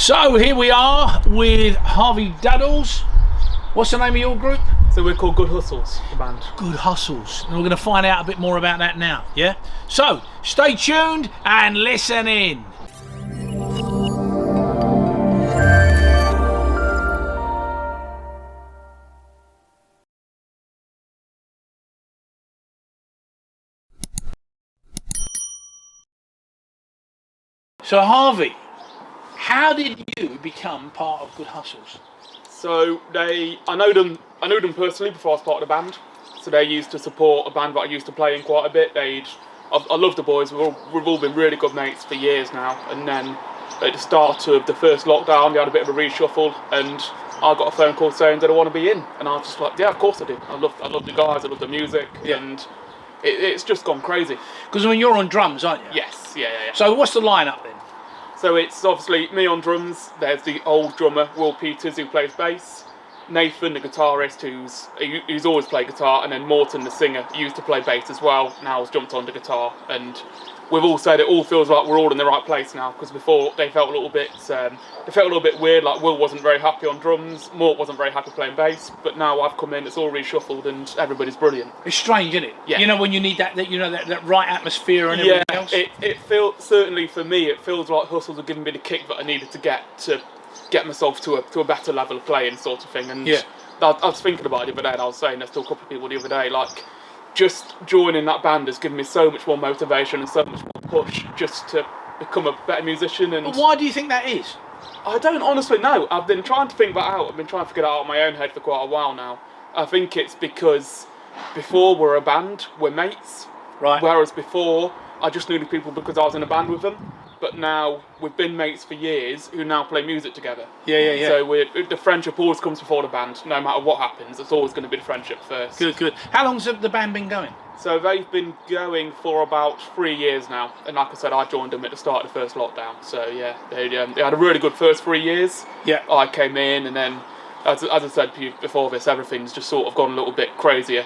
So here we are with Harvey Duddles. What's the name of your group? So we're called Good Hustles, the band. Good Hustles. And we're going to find out a bit more about that now, yeah? So, stay tuned and listen in. So Harvey, how did you become part of Good Hustles? So I know them personally before I was part of the band. So they used to support a band that I used to play in quite a bit. I love the boys. We've all been really good mates for years now. And then at the start of the first lockdown, they had a bit of a reshuffle, and I got a phone call saying that I want to be in. And I was just like, yeah, of course I do. I love the guys. I love the music, and it's just gone crazy. Because I mean, you're on drums, aren't you? Yes, yeah. So what's the lineup then? So it's obviously me on drums, there's the old drummer, Will Peters, who plays bass, Nathan, the guitarist, who's always played guitar, and then Morton, the singer, used to play bass as well, now has jumped onto guitar. And we've all said it all feels like we're all in the right place now, because before they felt a little bit weird, like Will wasn't very happy on drums, Mort wasn't very happy playing bass, but now I've come in, it's all reshuffled, and everybody's brilliant. It's strange, isn't it? Yeah. You know, when you need that right atmosphere and everything else? It feels, certainly for me, it feels like Hustles have given me the kick that I needed to get myself to a better level of playing, sort of thing. And I was thinking about it the other day, and I was saying this to a couple of people the other day, like, just joining that band has given me so much more motivation and so much more push just to become a better musician. And but why do you think that is? I don't honestly know. I've been trying to think that out. I've been trying to figure that out in my own head for quite a while now. I think it's because before we're a band, we're mates. Right. Whereas before, I just knew the people because I was in a band with them. But now we've been mates for years who now play music together. Yeah. So the friendship always comes before the band. No matter what happens, it's always going to be the friendship first. Good. How long's the band been going? So they've been going for about 3 years now. And like I said, I joined them at the start of the first lockdown. So yeah, they had a really good first 3 years. Yeah. I came in, and then, as I said to you before this, everything's just sort of gone a little bit crazier.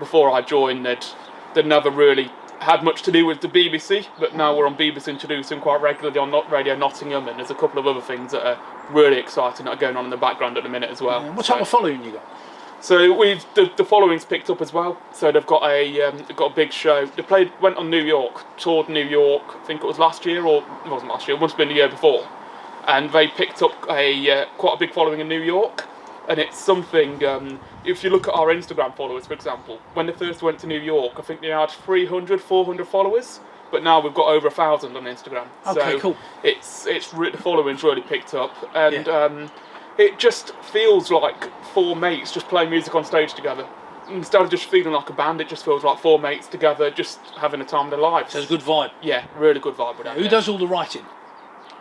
Before I joined, they'd never really had much to do with the BBC, but now we're on BBC Introducing quite regularly on Radio Nottingham, and there's a couple of other things that are really exciting that are going on in the background at the minute as well. Yeah. What type of following you got? So the following's picked up as well. So they've got a big show. Went on New York, toured New York. I think it was last year, or it wasn't last year. It must have been the year before. And they picked up quite a big following in New York. And it's something, if you look at our Instagram followers, for example, when they first went to New York, I think they had 300, 400 followers, but now we've got over 1,000 on Instagram. Okay, so cool. The following's really picked up, and it just feels like four mates just playing music on stage together. Instead of just feeling like a band, it just feels like four mates together, just having a time of their lives. So it's a good vibe. Yeah, really good vibe with that. Who does all the writing?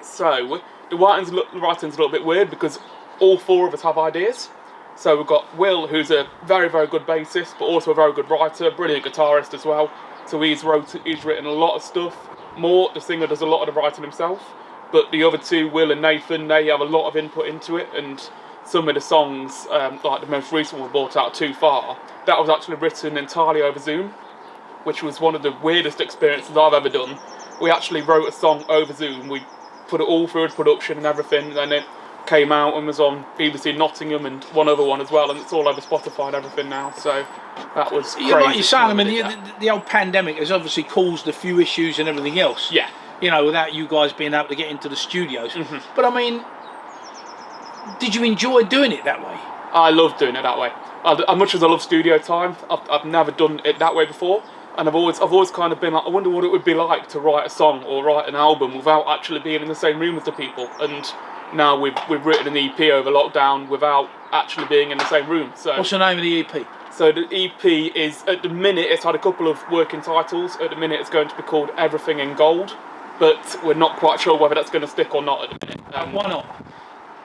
So the writing's a little bit weird because all four of us have ideas. So we've got Will, who's a very, very good bassist, but also a very good writer, brilliant guitarist as well. So he's written a lot of stuff. Mort, the singer, does a lot of the writing himself. But the other two, Will and Nathan, they have a lot of input into it. And some of the songs, like the most recent one we brought out, Too Far, that was actually written entirely over Zoom, which was one of the weirdest experiences I've ever done. We actually wrote a song over Zoom. We put it all through production and everything, and it came out and was on BBC Nottingham and one other one as well, and it's all over Spotify and everything now. So that was crazy. Like you're saying, I mean, the old pandemic has obviously caused a few issues and everything else. Yeah. You know, without you guys being able to get into the studios. Mm-hmm. But I mean, did you enjoy doing it that way? I love doing it that way. As much as I love studio time, I've never done it that way before. And I've always kind of been like, I wonder what it would be like to write a song or write an album without actually being in the same room as the people. And now we've written an EP over lockdown without actually being in the same room. So what's the name of the EP? So the EP is, at the minute, it's had a couple of working titles. At the minute, it's going to be called Everything in Gold, but we're not quite sure whether that's going to stick or not at the minute. Why not?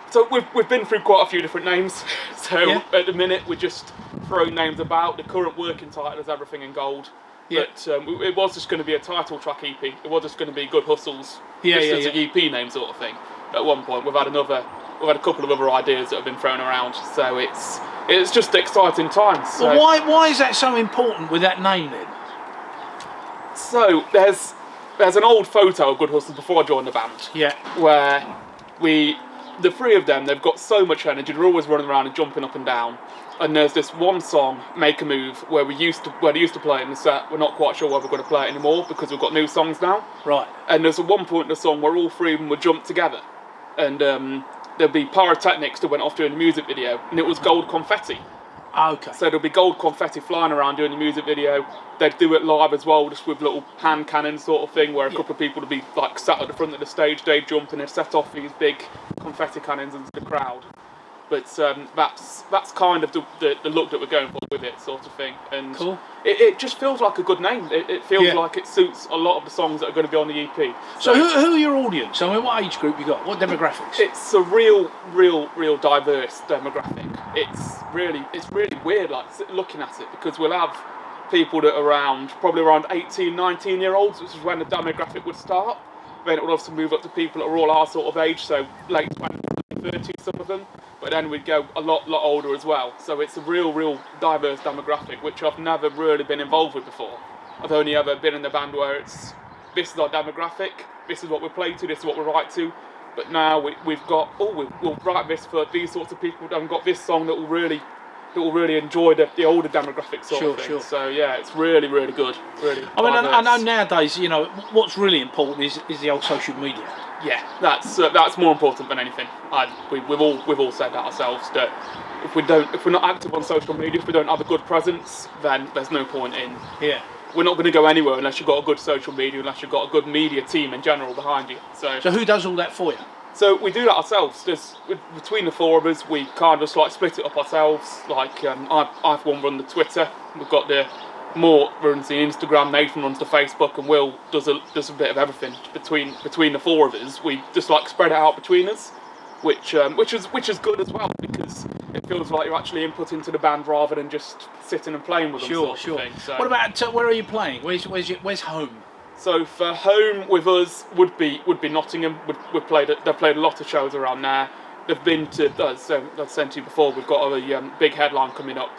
So we've been through quite a few different names. So at the minute, we're just throwing names about. The current working title is Everything in Gold. Yeah. But it was just going to be a title track EP. It was just going to be Good Hustles, as an EP name sort of thing. At one point, we've had a couple of other ideas that have been thrown around. So it's just exciting times. So. Well, why is that so important with that name then? So there's an old photo of Good Hustles before I joined the band. Yeah. Where the three of them, they've got so much energy. They're always running around and jumping up and down. And there's this one song, Make a Move, where they used to play it in the set. We're not quite sure whether we're going to play it anymore because we've got new songs now. Right. And there's at one point in the song where all three of them would jump together, and there'd be pyrotechnics that went off during the music video, and it was gold confetti. Okay. So there'll be gold confetti flying around during the music video. They'd do it live as well, just with little hand cannon sort of thing, where a couple of people would be like sat at the front of the stage, they'd jump and they'd set off these big confetti cannons into the crowd. But that's kind of the look that we're going for with it, sort of thing. And cool. It just feels like a good name. It feels like it suits a lot of the songs that are going to be on the EP. So who are your audience? I mean, what age group you got? What demographics? It's a real diverse demographic. It's really weird, like looking at it, because we'll have people that are probably around 18, 19 year olds, which is when the demographic would start. Then it would also move up to people that are all our sort of age, so late 20s, 30s, some of them. But then we'd go a lot older as well. So it's a real diverse demographic, which I've never really been involved with before. I've only ever been in the band where this is our demographic, this is what we play to, this is what we write to. But now we'll write this for these sorts of people. I've got this song that will really enjoy the older demographic sort of thing. Sure. So yeah, it's really good. Really. I mean, I know nowadays, you know, what's really important is the old social media. Yeah, that's more important than anything. We've all said that ourselves, that if we're not active on social media, if we don't have a good presence, then there's no point in. Yeah. We're not going to go anywhere unless you've got a good social media, unless you've got a good media team in general behind you. So who does all that for you? So we do that ourselves. Between the four of us, we kind of like split it up ourselves. Like I've run the Twitter. We've got Mort runs the Instagram, Nathan runs the Facebook, and Will does a bit of everything. Between the four of us, we just like spread it out between us, which is good as well, because it feels like you're actually input into the band rather than just sitting and playing with them. Sure. Of thing. So, what about where are you playing? Where's home? So for home with us would be Nottingham. They've played a lot of shows around there. They've been to, as I've said to you before, we've got a big headline coming up.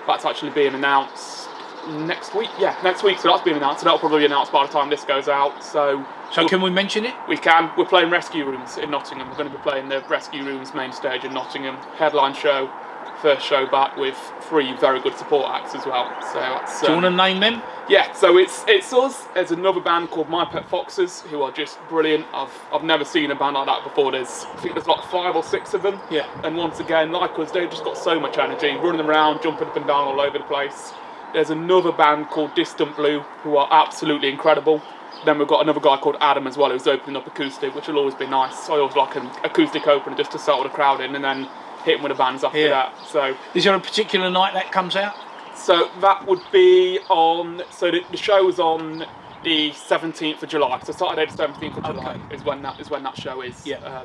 That's actually being announced next week. Yeah, next week. So that's been announced. So that'll probably be announced by the time this goes out. So can we mention it? We can. We're playing Rescue Rooms in Nottingham. We're going to be playing the Rescue Rooms main stage in Nottingham. Headline show. First show back with 3 very good support acts as well. So that's. Do you want to name them? Yeah, so it's us. There's another band called My Pet Foxes who are just brilliant. I've never seen a band like that before. I think there's like 5 or 6 of them. Yeah. And once again, like us, they've just got so much energy, running around, jumping up and down all over the place. There's another band called Distant Blue who are absolutely incredible. Then we've got another guy called Adam as well who's opening up acoustic, which will always be nice. I always like an acoustic opener just to settle the crowd in, and then hitting with the bands after that. So is there a particular night that comes out? So that would be on. So the show is on the 17th of July. So Saturday the 17th of July is when that show is. Yeah.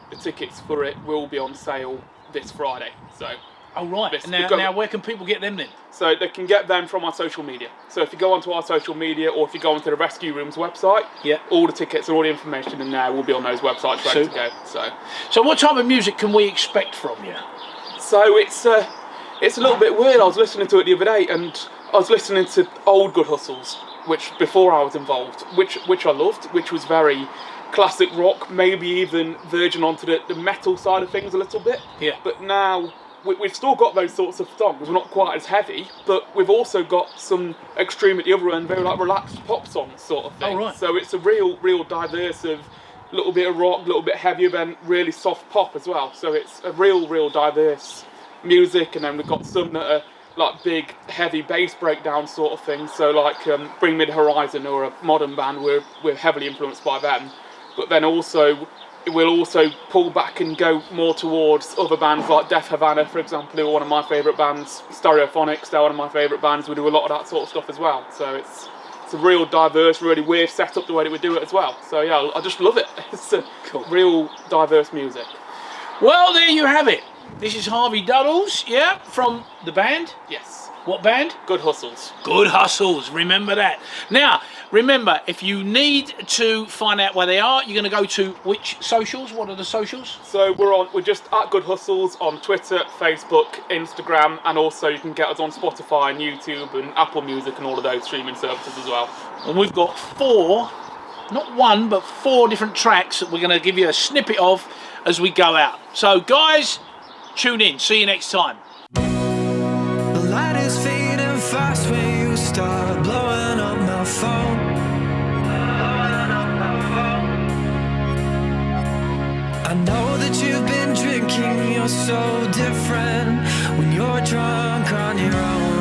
The tickets for it will be on sale this Friday. So. Oh right. Now where can people get them then? So they can get them from our social media. So if you go onto our social media, or if you go onto the Rescue Rooms website, all the tickets and all the information in there will be on those websites ready to go. So what type of music can we expect from you? So it's a little bit weird. I was listening to it the other day, and I was listening to old Good Hustles, which before I was involved, which I loved, which was very classic rock, maybe even verging onto the metal side of things a little bit. Yeah. But now we've still got those sorts of songs. We're not quite as heavy, but we've also got some extreme at the other end, very like relaxed pop songs sort of thing. Oh, right. So it's a real diverse of a little bit of rock, a little bit heavier, then really soft pop as well. So it's a real diverse music, and then we've got some that are like big heavy bass breakdown sort of things. So like Bring Me the Horizon, or a modern band, we're heavily influenced by them. But then also we'll also pull back and go more towards other bands like Def Havana, for example, who are one of my favourite bands. Stereophonics, they're one of my favourite bands. We do a lot of that sort of stuff as well. So it's a real diverse, really weird setup the way that we do it as well. So yeah, I just love it. It's a real diverse music. Well, there you have it. This is Harvey Duddles, from the band. Yes. What band? Good Hustles. Good Hustles, remember that. Now, remember, if you need to find out where they are, you're going to go to which socials? What are the socials? So we're just at Good Hustles on Twitter, Facebook, Instagram, and also you can get us on Spotify and YouTube and Apple Music and all of those streaming services as well. And we've got 4 not one, but 4 different tracks that we're going to give you a snippet of as we go out. So guys, tune in. See you next time. The light is fading fast when you start blowing up my phone. I know that you've been drinking, you're so different when you're drunk on your own.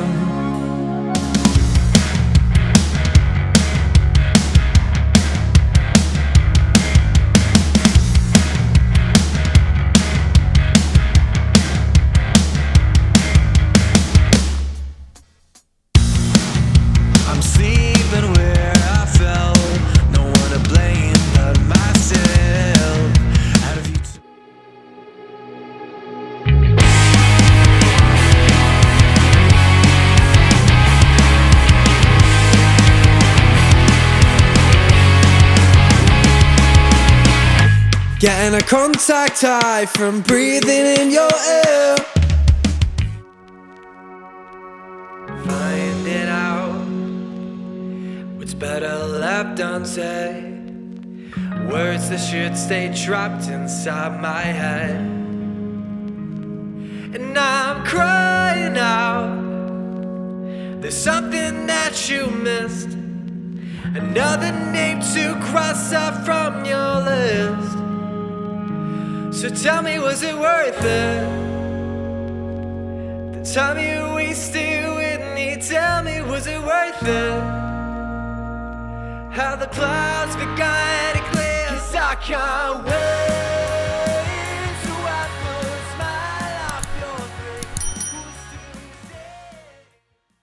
I'm sleeping where I fell, no one to blame but myself. Out of you getting a contact high from breathing in your air. Finding out what's better left unsaid. Words that should stay trapped inside my head. And I'm crying out, there's something that you missed, another name to cross out from your list. So tell me, was it worth it? The time you wasted with me, tell me, was it worth it? How the clouds began to clear, 'cause I can't wait.